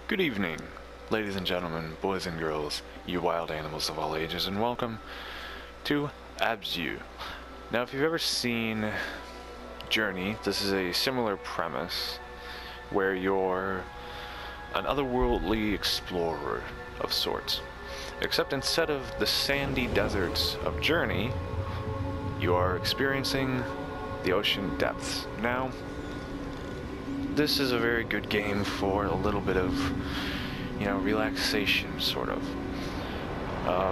Good evening, ladies and gentlemen, boys and girls, you wild animals of all ages, and welcome to ABZU. Now, if you've ever seen Journey, this is a similar premise where you're an otherworldly explorer of sorts. Except instead of the sandy deserts of Journey, you are experiencing the ocean depths. Now, this is a very good game for a little bit of, relaxation, sort of.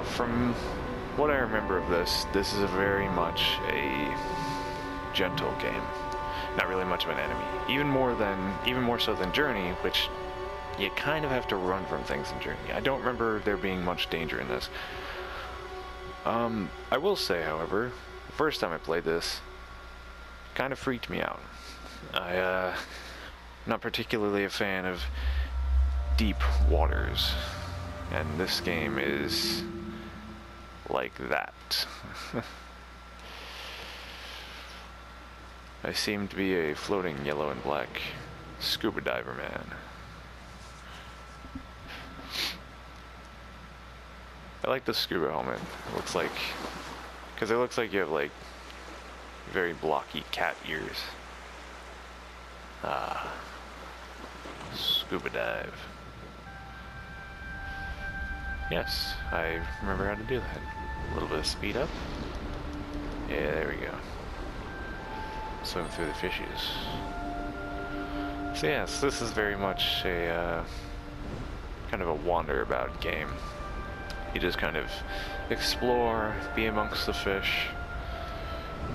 From what I remember of this is a very much a gentle game. Not really much of an enemy. Even more so than Journey, which you kind of have to run from things in Journey. I don't remember there being much danger in this. I will say, however, the first time I played this, kind of freaked me out. Not particularly a fan of deep waters, and this game is like that. I seem to be a floating yellow and black scuba diver man. I like the scuba helmet. It looks like, because it looks like you have like very blocky cat ears. Scuba dive. Yes, I remember how to do that. A little bit of speed up. Yeah, there we go. Swim through the fishies. So yes, this is very much a kind of a wander-about game. You just kind of explore, be amongst the fish,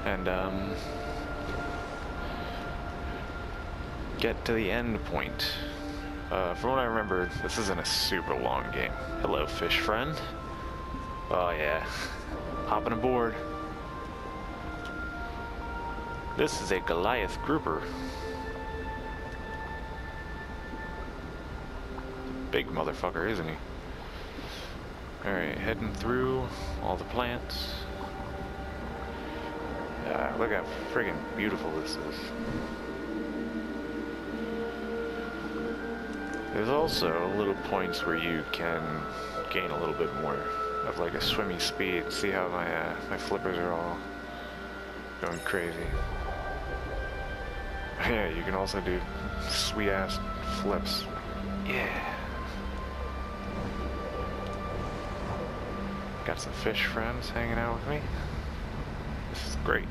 and get to the end point. From what I remember, this isn't a super long game. Hello, fish friend. Oh yeah, hopping aboard. This is a Goliath grouper. Big motherfucker, isn't he? Alright, heading through all the plants. Look how friggin' beautiful this is. There's also little points where you can gain a little bit more of like a swimmy speed. See how my flippers are all going crazy. Yeah, you can also do sweet ass flips. Yeah. Got some fish friends hanging out with me. This is great.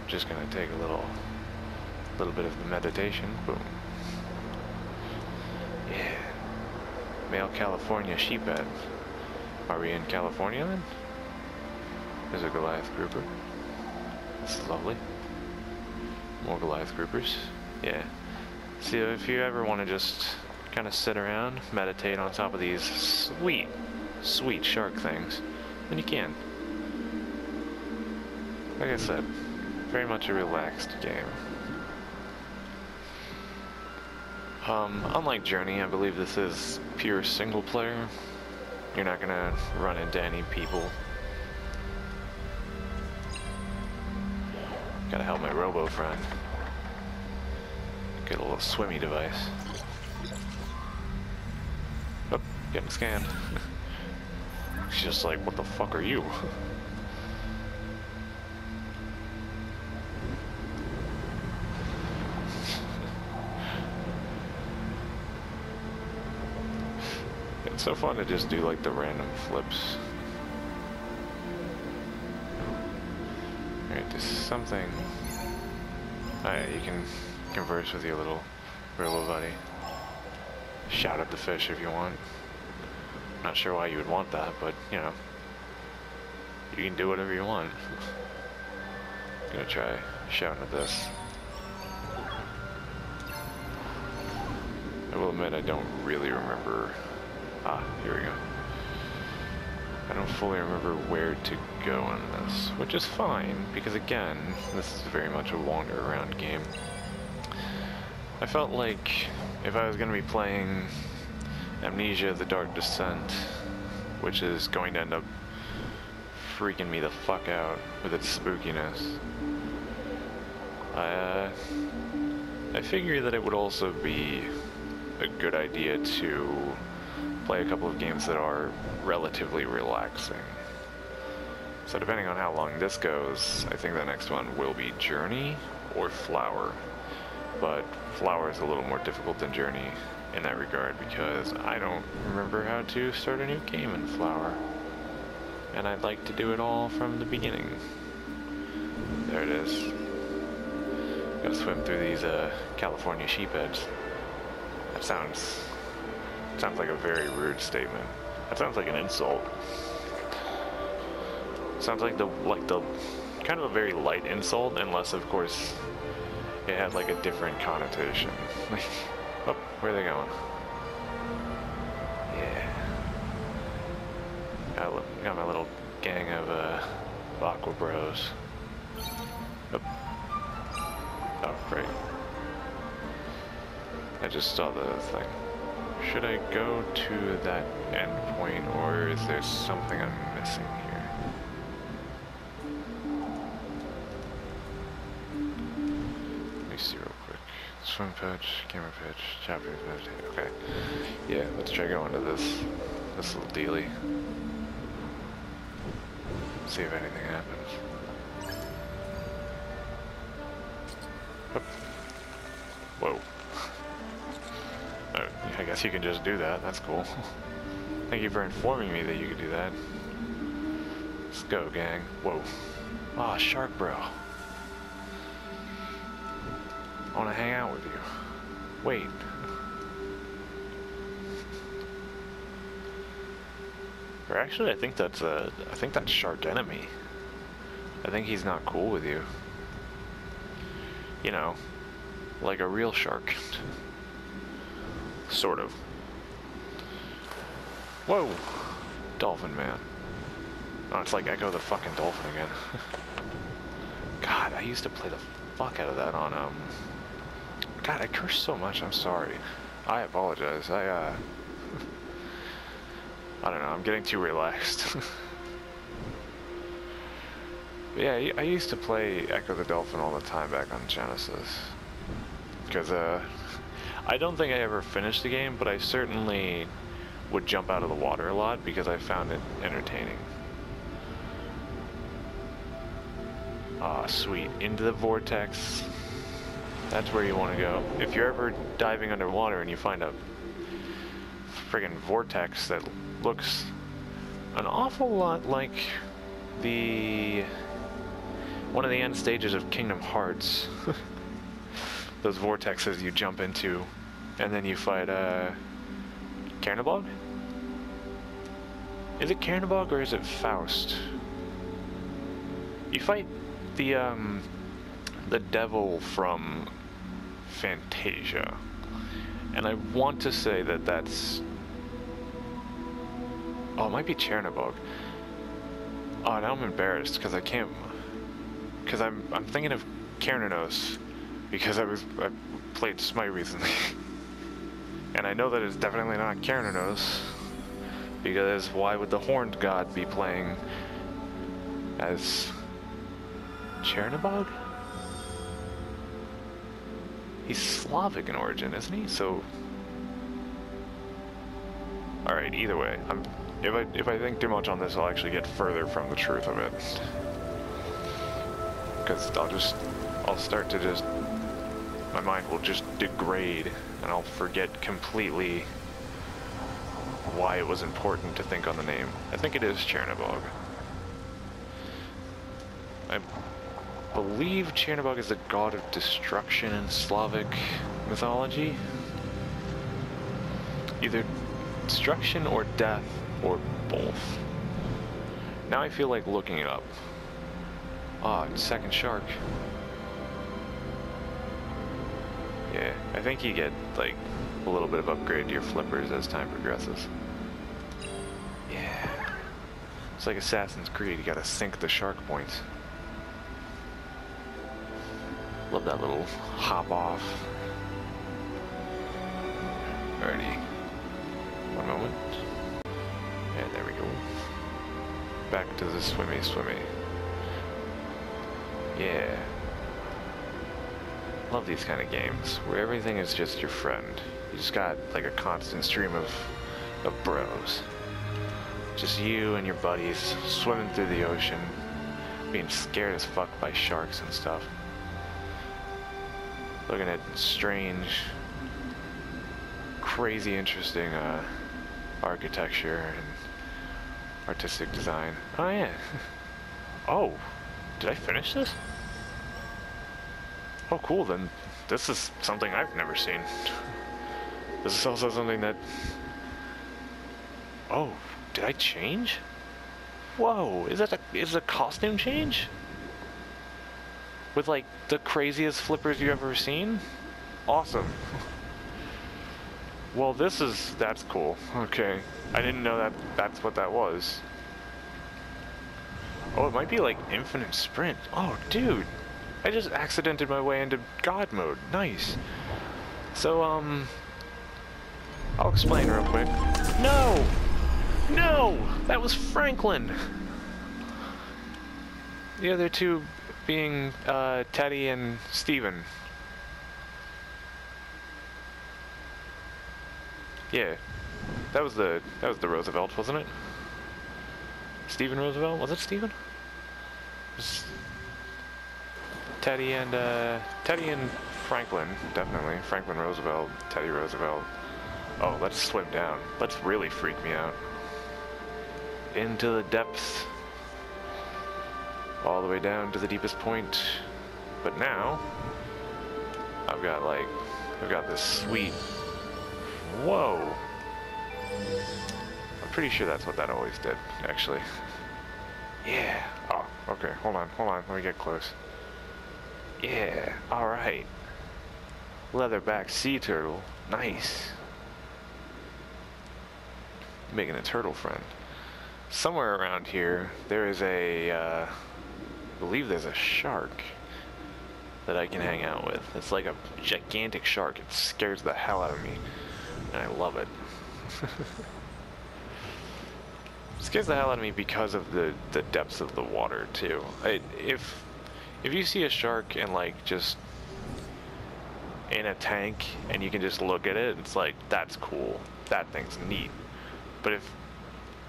Just gonna take a little bit of the meditation. Boom. Yeah. Male California sheephead. Are we in California then? There's a Goliath grouper. This is lovely. More Goliath groupers. Yeah. See, if you ever want to just kind of sit around, meditate on top of these sweet shark things, then you can. Like I said, very much a relaxed game. Unlike Journey, I believe this is pure single player. You're not gonna run into any people. Gotta help my robo friend. Get a little swimmy device. Oh, getting scanned. She's just like, what the fuck are you? It's so fun to just do like the random flips. Alright, there's something. Alright, you can converse with your little buddy. Shout at the fish if you want. Not sure why you would want that, but you know, you can do whatever you want. I'm gonna try shouting at this. I will admit I don't really remember. Here we go. I don't fully remember where to go on this, which is fine, because again, this is very much a wander around game. I felt like if I was going to be playing Amnesia: The Dark Descent, which is going to end up freaking me the fuck out with its spookiness, I figure that it would also be a good idea to play a couple of games that are relatively relaxing. So depending on how long this goes, I think the next one will be Journey or Flower. But Flower is a little more difficult than Journey in that regard because I don't remember how to start a new game in Flower. And I'd like to do it all from the beginning. There it is. Gotta swim through these California sheepheads. That sounds like a very rude statement. That sounds like an insult. Sounds like the kind of a very light insult, unless of course it had like a different connotation. Oh, where are they going? Yeah. Got my little gang of aqua bros. Oh. Oh, great. I just saw the thing. Should I go to that endpoint, or is there something I'm missing here? Let me see real quick. Swim pitch, camera pitch, chapter pitch. Okay. Yeah, let's try going to this little dealie. See if anything happens. Oh. Whoa. I guess you can just do that. That's cool. Thank you for informing me that you could do that. Let's go, gang. Whoa. Ah, shark bro. I want to hang out with you. Wait. Or actually, I think that's shark enemy. I think he's not cool with you. You know, like a real shark. Sort of. Whoa! Dolphin man. Oh, it's like Echo the fucking Dolphin again. God, I used to play the fuck out of that on, God, I curse so much, I'm sorry. I apologize, I don't know, I'm getting too relaxed. Yeah, I used to play Echo the Dolphin all the time back on Genesis. Because, I don't think I ever finished the game, but I certainly would jump out of the water a lot because I found it entertaining. Ah, sweet. Into the vortex. That's where you want to go. If you're ever diving underwater and you find a friggin' vortex that looks an awful lot like one of the end stages of Kingdom Hearts. Those vortexes you jump into, and then you fight, Chernabog? Is it Chernabog or is it Faust? You fight the devil from Fantasia. And I want to say that that's... Oh, it might be Chernabog. Oh, now I'm embarrassed, because I can't... Because I'm thinking of Cernunnos. Because I played Smite recently. And I know that it's definitely not Cernunnos. Because why would the Horned God be playing as Chernabog? He's Slavic in origin, isn't he? So... Alright, either way. If I think too much on this, I'll actually get further from the truth of it. Because I'll start to just... My mind will just degrade, and I'll forget completely why it was important to think on the name. I think it is Chernabog. I believe Chernabog is the god of destruction in Slavic mythology. Either destruction or death, or both. Now I feel like looking it up. Ah, second shark. Yeah, I think you get, like, a little bit of upgrade to your flippers as time progresses. Yeah. It's like Assassin's Creed, you gotta sync the shark points. Love that little hop off. Alrighty. One moment. And there we go. Back to the swimmy. Yeah. Love these kind of games where everything is just your friend. You just got like a constant stream of bros. Just you and your buddies swimming through the ocean, being scared as fuck by sharks and stuff. Looking at strange, crazy interesting architecture and artistic design. Oh yeah. Oh, did I finish this? Oh cool, then this is something I've never seen. This is also something that... Oh, did I change? Whoa, is a costume change? With like the craziest flippers you've ever seen? Awesome. Well, that's cool. Okay. I didn't know that's what that was. Oh, it might be like infinite sprint. Oh, dude. I just accidented my way into God mode. Nice. So, I'll explain real quick. No! No! That was Franklin! The other two being, Teddy and Steven. Yeah. That was the Roosevelt, wasn't it? Steven Roosevelt? Was it Steven? Teddy and Franklin, definitely. Franklin Roosevelt, Teddy Roosevelt. Oh, let's swim down. Let's really freak me out. Into the depths. All the way down to the deepest point. But now, I've got this sweet... Whoa! I'm pretty sure that's what that always did, actually. Yeah. Oh, okay. Hold on. Let me get close. Yeah. Alright. Leatherback sea turtle. Nice. Making a turtle friend. Somewhere around here, there is I believe there's a shark that I can hang out with. It's like a gigantic shark. It scares the hell out of me. And I love it. It scares the hell out of me because of the depths of the water too. If you see a shark and like just in a tank and you can just look at it, it's like, that's cool. That thing's neat. But if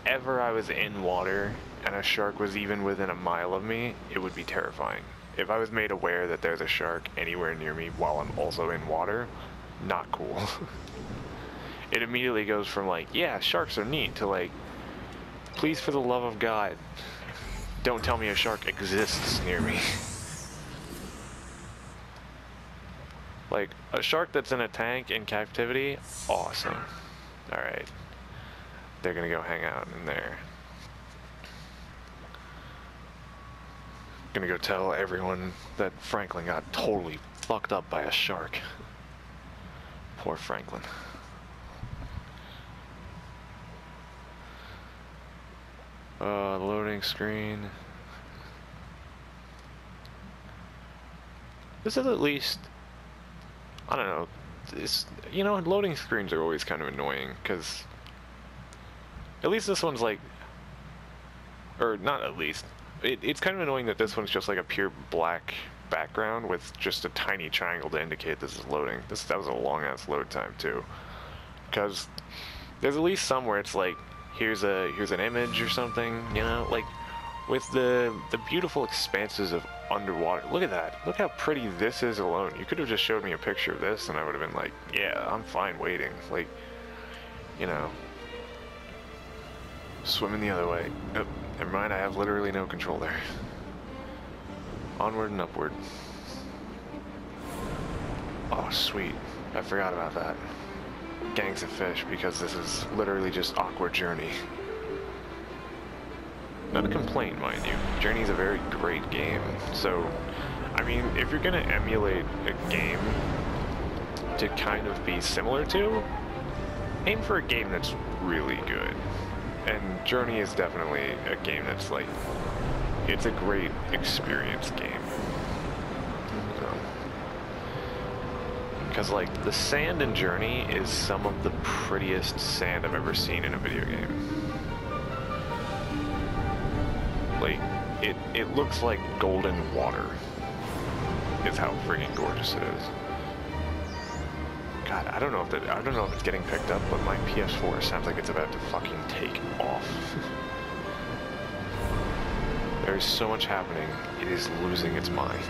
ever I was in water and a shark was even within a mile of me, it would be terrifying. If I was made aware that there's a shark anywhere near me while I'm also in water, not cool. It immediately goes from like, yeah, sharks are neat, to like, please for the love of God, don't tell me a shark exists near me. Like, a shark that's in a tank in captivity, awesome. Alright. They're gonna go hang out in there. Gonna go tell everyone that Franklin got totally fucked up by a shark. Poor Franklin. Loading screen. This is at least, I don't know, this, you know, loading screens are always kind of annoying, because at least this one's like, or not at least, it's kind of annoying that this one's just like a pure black background with just a tiny triangle to indicate this is loading. That was a long ass load time too, because there's at least some where it's like, here's an image or something, you know, like with the beautiful expanses of underwater. Look at that. Look how pretty this is alone. You could have just showed me a picture of this and I would have been like, yeah, I'm fine waiting. Like, you know, swimming the other way. Oh, never mind, I have literally no control there. Onward and upward. Oh, sweet. I forgot about that. Gangs of fish, because this is literally just awkward Journey. Not a complaint, mind you. Journey's a very great game. So, I mean, if you're gonna emulate a game to kind of be similar to, aim for a game that's really good. And Journey is definitely a game that's like, it's a great experience game. Because like, the sand in Journey is some of the prettiest sand I've ever seen in a video game. Like, it looks like golden water. is how friggin' gorgeous it is. God, I don't know if it's getting picked up, but my PS4 sounds like it's about to fucking take off. There's so much happening, it is losing its mind.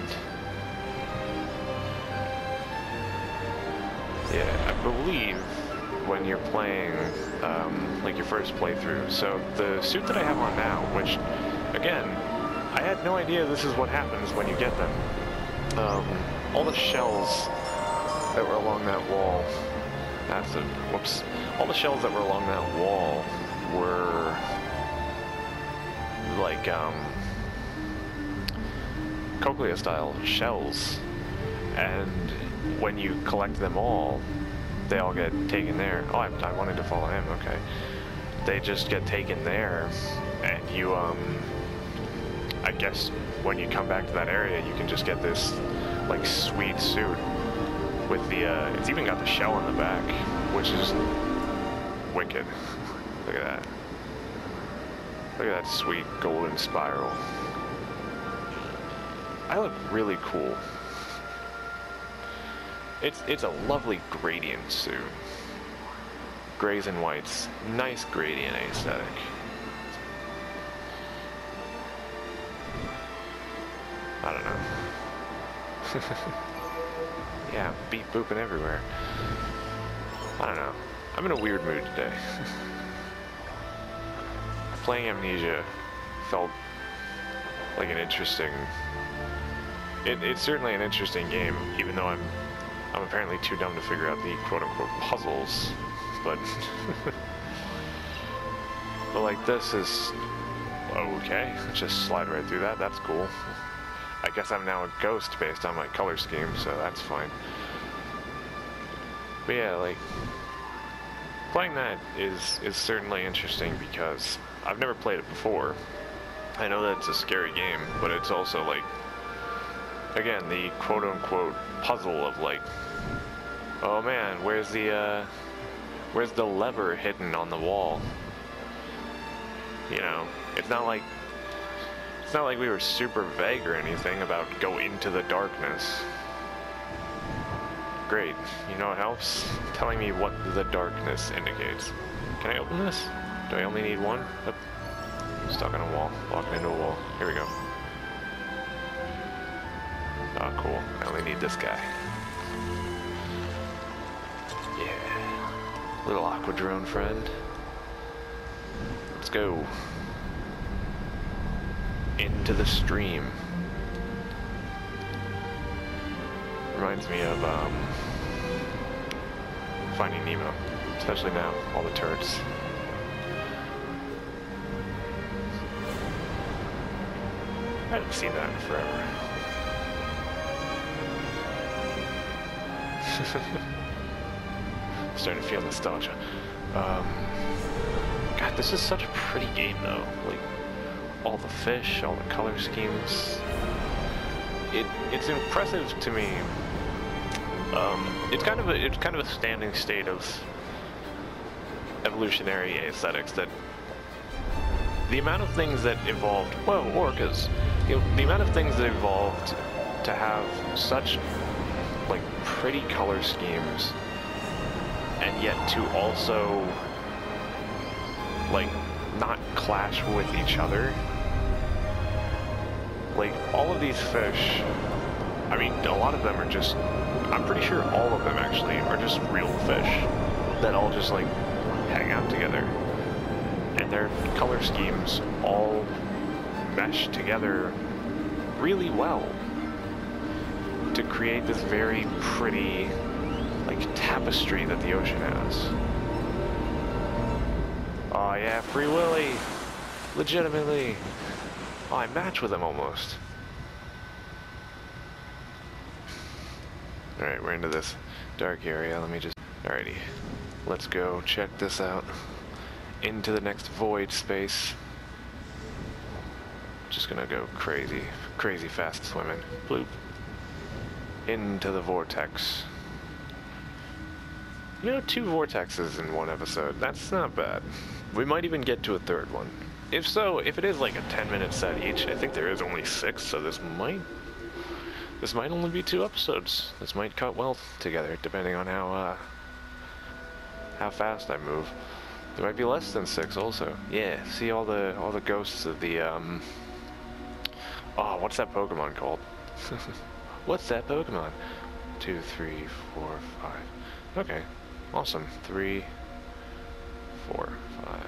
Yeah, I believe when you're playing, like your first playthrough, so the suit that I have on now, which, again, I had no idea this is what happens when you get them. All the shells that were along that wall, all the shells that were along that wall were, like, cochlea-style shells, and when you collect them all, they all get taken there. Oh, I wanted to follow him, okay. They just get taken there, and you, I guess when you come back to that area, you can just get this, like, sweet suit with the, it's even got the shell on the back, which is wicked. Look at that. Look at that sweet golden spiral. I look really cool. It's a lovely gradient suit. Grays and whites. Nice gradient aesthetic. I don't know. Yeah, beat booping everywhere. I don't know. I'm in a weird mood today. Playing Amnesia felt like an interesting... It's certainly an interesting game, even though I'm apparently too dumb to figure out the quote-unquote puzzles, but... but like, this is... okay, just slide right through that, that's cool. I guess I'm now a ghost based on my color scheme, so that's fine. But yeah, like, playing that is certainly interesting because I've never played it before. I know that it's a scary game, but it's also like, again, the quote-unquote puzzle of like, oh man, where's the lever hidden on the wall? You know, it's not like we were super vague or anything about go into the darkness. Great, you know what helps? Telling me what the darkness indicates. Can I open this? Do I only need one? Oop. Stuck on a wall, walking into a wall. Here we go. Oh, cool. I only need this guy. Yeah. Little aqua drone friend. Let's go. Into the stream. Reminds me of, Finding Nemo. Especially now, all the turrets. I haven't seen that in forever. Starting to feel nostalgia. God, this is such a pretty game though. Like, all the fish, all the color schemes. It's impressive to me. It's kind of a standing state of evolutionary aesthetics that the amount of things that evolved, well, orcas, you know, the amount of things that evolved to have such like pretty color schemes, and yet to also like not clash with each other. Like, all of these fish, I mean, a lot of them are just, I'm pretty sure all of them actually are just real fish that all just like hang out together, and their color schemes all mesh together really well to create this very pretty like tapestry that the ocean has. Oh yeah, Free Willy! Legitimately! Oh, I match with him almost. Alright, we're into this dark area. Let me just... Alrighty. Let's go check this out. Into the next void space. Just gonna go crazy. Crazy fast swimming. Bloop. Into the vortex. You know, 2 vortexes in one episode. That's not bad. We might even get to a 3rd one. If so, if it is like a 10-minute set each, I think there is only 6, so this This might only be 2 episodes. This might cut well together, depending on how fast I move. There might be less than 6 also. Yeah, see all the ghosts of the oh, what's that Pokemon called? What's that Pokemon? 2, 3, 4, 5. Okay, awesome. 3, 4, 5.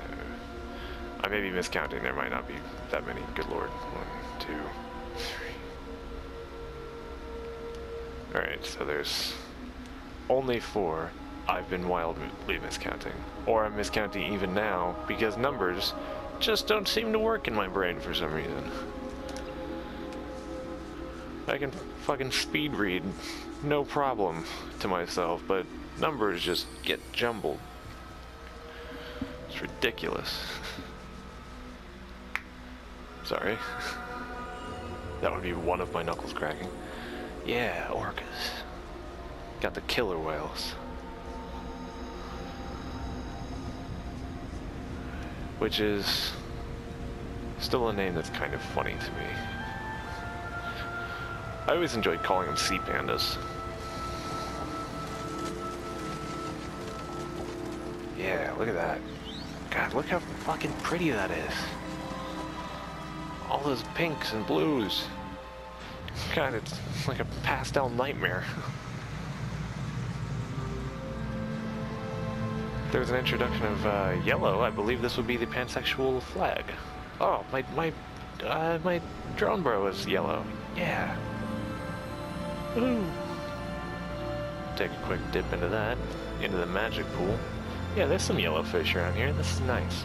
I may be miscounting. There might not be that many. Good lord. 1, 2, 3. Alright, so there's only 4. I've been wildly miscounting. Or I'm miscounting even now, because numbers just don't seem to work in my brain for some reason. I can fucking speed read, no problem, to myself, but numbers just get jumbled. It's ridiculous. Sorry. That would be one of my knuckles cracking. Yeah, orcas. Got the killer whales. Which is still a name that's kind of funny to me. I always enjoyed calling them sea pandas. Yeah, look at that. God, look how fucking pretty that is. All those pinks and blues. God, it's like a pastel nightmare. There's an introduction of yellow. I believe this would be the pansexual flag. Oh, my drone bro is yellow. Yeah. Woo. Take a quick dip into that, into the magic pool. Yeah, there's some yellow fish around here. This is nice.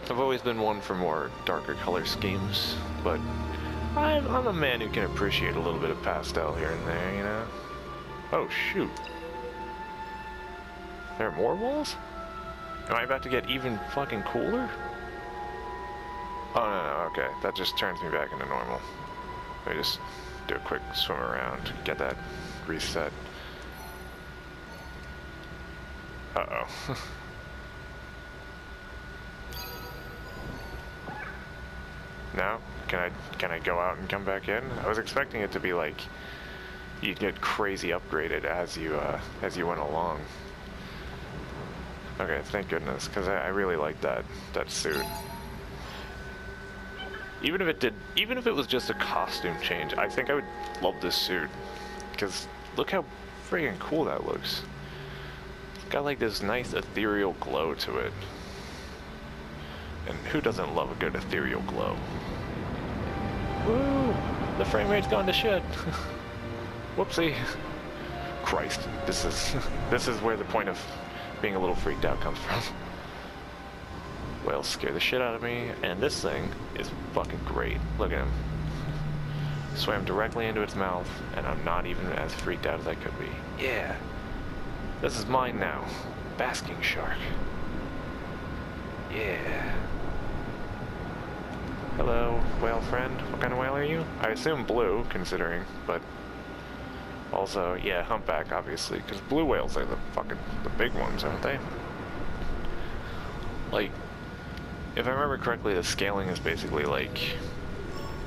I've always been one for more darker color schemes, but I'm a man who can appreciate a little bit of pastel here and there, you know? Oh, shoot. There are more walls? Am I about to get even fucking cooler? Oh, no, okay. That just turns me back into normal. Let me just do a quick swim around, get that reset. Uh-oh. Now? Can I go out and come back in? I was expecting it to be like you'd get crazy upgraded as you went along. Okay, thank goodness, because I really like that suit. Even if it was just a costume change, I think I would love this suit. Because look how friggin' cool that looks. It's got like this nice ethereal glow to it. And who doesn't love a good ethereal glow? Woo! The frame rate's gone to shit. Whoopsie. Christ, this is where the point of being a little freaked out comes from. Whales scare the shit out of me, and this thing is fucking great. Look at him. Swam directly into its mouth, and I'm not even as freaked out as I could be. Yeah. This is mine now. Basking shark. Yeah. Hello, whale friend. What kind of whale are you? I assume blue, considering, but also, yeah, humpback, obviously, because blue whales are the big ones, aren't they? Like, if I remember correctly, the scaling is basically like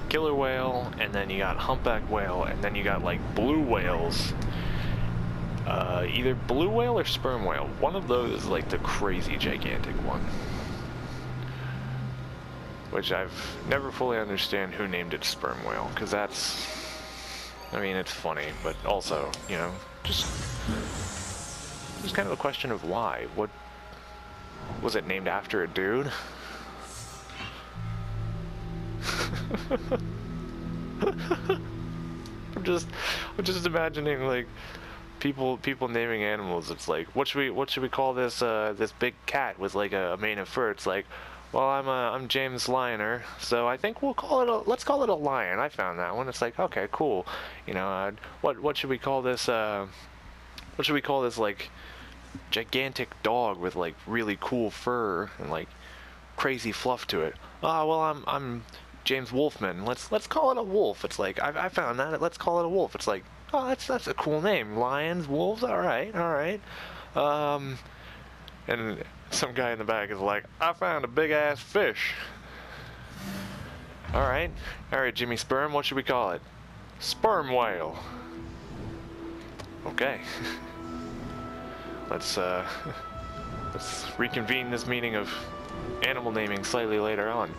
killer whale, and then you got humpback whale, and then you got like blue whales. Either blue whale or sperm whale. One of those is like the crazy gigantic one. Which I've never fully understand who named it sperm whale, because that's, I mean, it's funny, but also, you know, just kind of a question of why. What was it named after a dude? I'm just imagining like people naming animals. It's like, what should we call this this big cat with like a mane of fur? It's like, well, I'm James Lioner, so I think let's call it a lion. I found that one. It's like, okay, cool. You know, what should we call this? What should we call this like gigantic dog with like really cool fur and like crazy fluff to it? Oh, well, I'm James Wolfman. Let's call it a wolf. It's like, I found that. Let's call it a wolf. It's like, oh, that's a cool name. Lions, wolves. All right. And some guy in the back is like, I found a big ass fish. Alright, Jimmy Sperm, what should we call it? Sperm whale. Okay. Let's reconvene this meeting of animal naming slightly later on.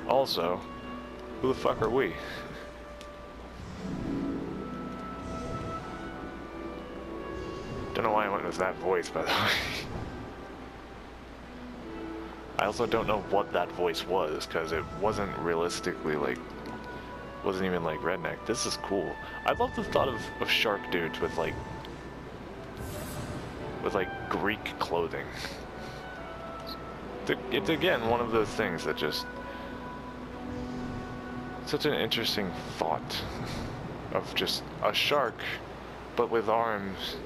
Also, who the fuck are we? Don't know why I went with that voice, by the way. I also don't know what that voice was, because it wasn't realistically, like, wasn't even, like, redneck. This is cool. I love the thought of shark dudes with, like, Greek clothing. It's, again, one of those things that just... Such an interesting thought of just a shark, but with arms,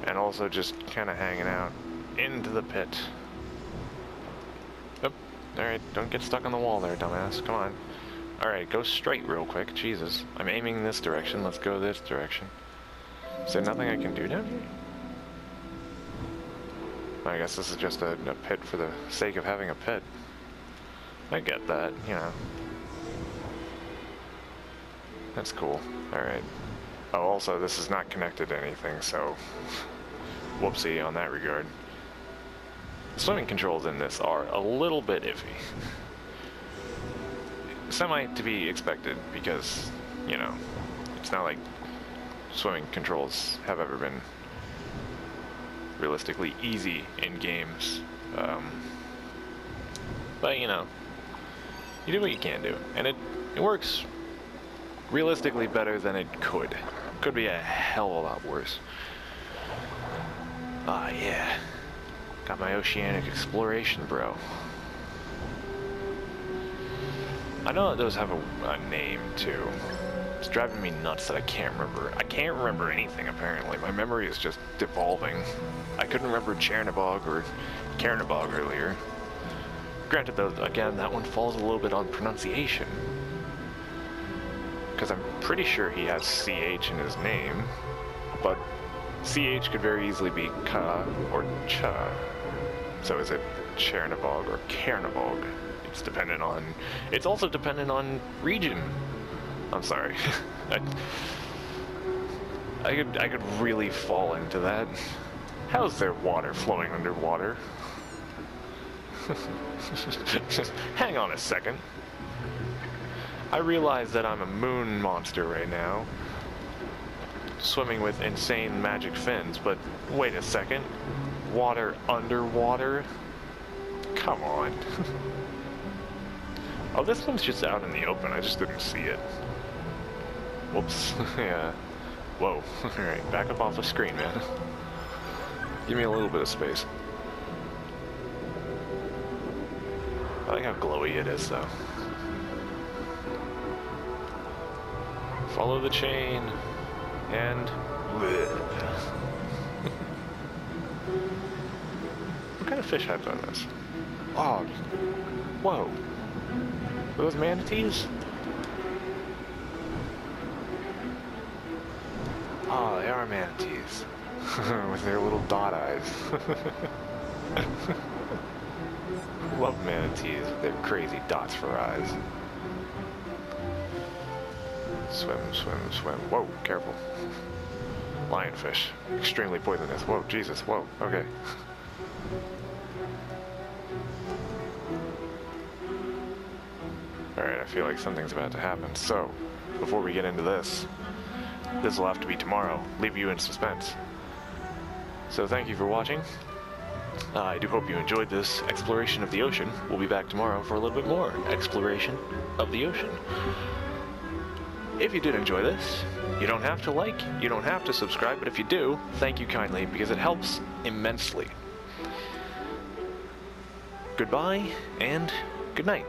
and also just kind of hanging out into the pit. Oop, alright, don't get stuck on the wall there, dumbass. Come on. Alright, go straight real quick. Jesus. I'm aiming in this direction. Let's go this direction. Is there nothing I can do down here? I guess this is just a pit for the sake of having a pit. I get that, you know. That's cool. Alright. Oh, also, this is not connected to anything, so... Whoopsie on that regard. Swimming controls in this are a little bit iffy. Semi to be expected, because, you know, it's not like swimming controls have ever been realistically easy in games. But, you know, you do what you can do, and it works realistically better than it could. Could be a hell of a lot worse. Ah, yeah. Got my oceanic exploration, bro. I know that those have a name, too. It's driving me nuts that I can't remember. I can't remember anything, apparently. My memory is just devolving. I couldn't remember Chernabog or Chernabog earlier. Granted, though, again, that one falls a little bit on pronunciation. Because I'm pretty sure he has CH in his name, but CH could very easily be Ka or Cha. So is it Chernabog or Chernabog? It's dependent on... It's also dependent on region. I'm sorry. I could really fall into that. How's there water flowing underwater? Hang on a second. I realize that I'm a moon monster right now, swimming with insane magic fins, but wait a second. Water underwater? Come on. Oh, this one's just out in the open. I just didn't see it. Whoops. Yeah. Whoa. Alright, back up off the screen, man. Give me a little bit of space. I like how glowy it is, though. Follow the chain, and... What kind of fish have done this? Oh, whoa. Are those manatees? Oh, they are manatees. With their little dot eyes. Love manatees with their crazy dots for eyes. Swim, swim, swim. Whoa, careful. Lionfish. Extremely poisonous. Whoa, Jesus, whoa, okay. Alright, I feel like something's about to happen. So, before we get into this will have to be tomorrow. Leave you in suspense. So thank you for watching. I do hope you enjoyed this exploration of the ocean. We'll be back tomorrow for a little bit more exploration of the ocean. If you did enjoy this, you don't have to like, you don't have to subscribe, but if you do, thank you kindly, because it helps immensely. Goodbye, and good night.